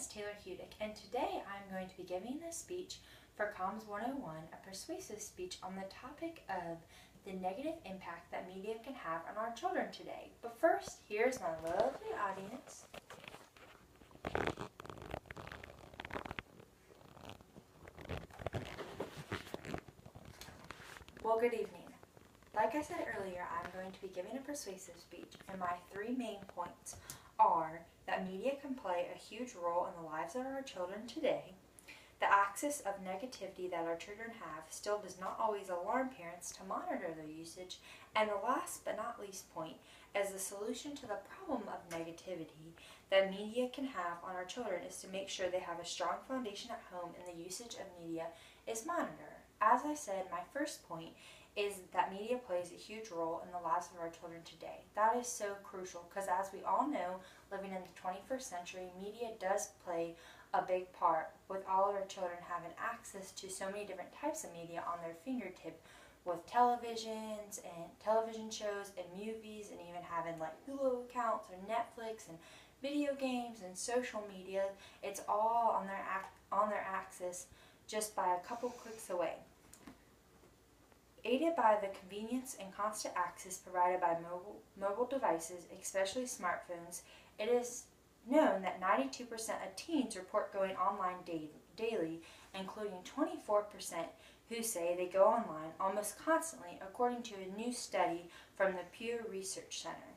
is Taylor Hudik, and today I'm going to be giving a speech for Comms 101, a persuasive speech on the topic of the negative impact that media can have on our children today. But first, here's my lovely audience. Well, good evening. Like I said earlier, I'm going to be giving a persuasive speech, and my three main points are that media can play a huge role in the lives of our children today. The axis of negativity that our children have still does not always alarm parents to monitor their usage. And the last but not least point is the solution to the problem of negativity that media can have on our children is to make sure they have a strong foundation at home and the usage of media is monitored. As I said, my first point is that media plays a huge role in the lives of our children today. That is so crucial because, as we all know, living in the 21st century, media does play a big part, with all of our children having access to so many different types of media on their fingertip, with televisions and television shows and movies, and even having like Hulu accounts or Netflix and video games and social media. It's all on their axis just by a couple clicks away. Aided by the convenience and constant access provided by mobile devices, especially smartphones, it is known that 92% of teens report going online daily, including 24% who say they go online almost constantly, according to a new study from the Pew Research Center.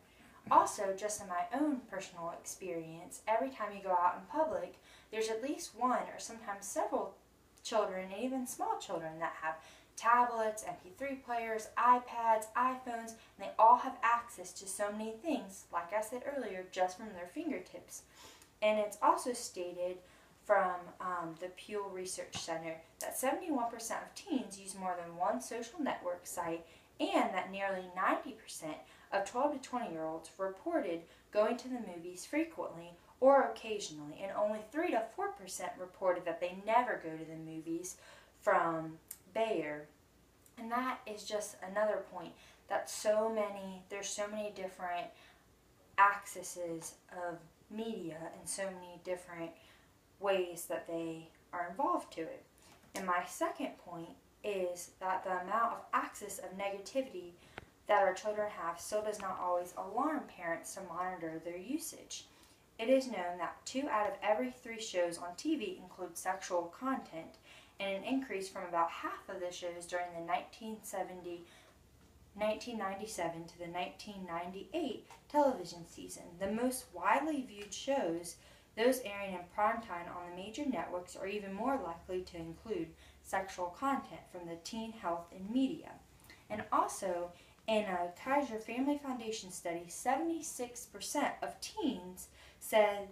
Also, just in my own personal experience, every time you go out in public, there's at least one or sometimes several children, and even small children, that have tablets, MP3 players, iPads, iPhones, and they all have access to so many things, like I said earlier, just from their fingertips. And it's also stated from the Pew Research Center that 71% of teens use more than one social network site, and that nearly 90% of 12 to 20-year-olds reported going to the movies frequently or occasionally, and only 3 to 4% reported that they never go to the movies from Bayer. And that is just another point that there's so many different accesses of media and so many different ways that they are involved to it. And my second point is that the amount of access of negativity that our children have still does not always alarm parents to monitor their usage. It is known that 2 out of every 3 shows on TV include sexual content, and an increase from about half of the shows during the 1997 to the 1998 television season. The most widely viewed shows, those airing in primetime on the major networks, are even more likely to include sexual content from the teen health and media. And also, in a Kaiser Family Foundation study, 76% of teens said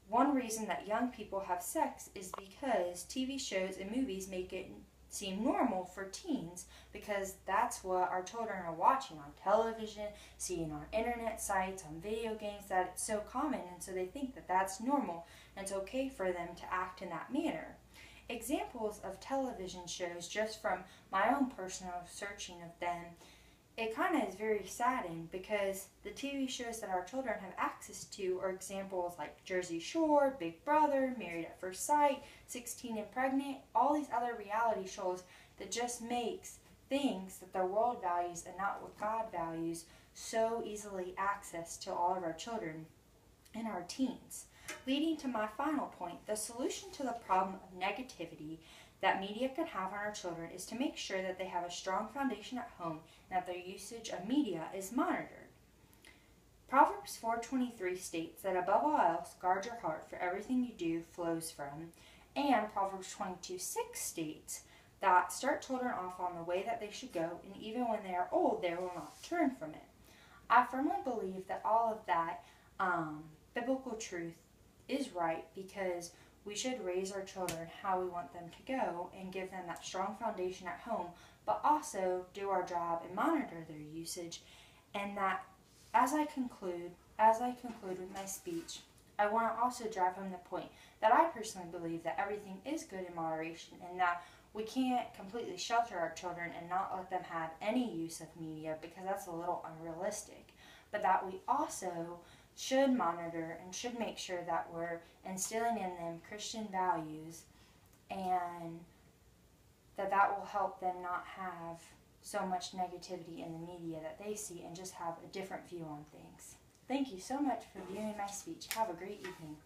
one reason that young people have sex is because TV shows and movies make it seem normal for teens, because that's what our children are watching on television, seeing on internet sites, on video games, that it's so common, and so they think that that's normal and it's okay for them to act in that manner. Examples of television shows, just from my own personal searching of them, it kind of is very saddening, because the TV shows that our children have access to are examples like Jersey Shore, Big Brother, Married at First Sight, 16 and Pregnant, all these other reality shows that just makes things that the world values and not what God values so easily accessed to all of our children and our teens. Leading to my final point, the solution to the problem of negativity that media can have on our children is to make sure that they have a strong foundation at home and that their usage of media is monitored. Proverbs 4:23 states that above all else, guard your heart, for everything you do flows from. And Proverbs 22:6 states that start children off on the way that they should go, and even when they are old, they will not turn from it. I firmly believe that all of that biblical truth is right, because we should raise our children how we want them to go and give them that strong foundation at home, but also do our job and monitor their usage. And that as I conclude with my speech, I want to also drive home the point that I personally believe that everything is good in moderation, and that we can't completely shelter our children and not let them have any use of media, because that's a little unrealistic. But that we also should monitor and should make sure that we're instilling in them Christian values, and that will help them not have so much negativity in the media that they see and just have a different view on things. Thank you so much for viewing my speech. Have a great evening.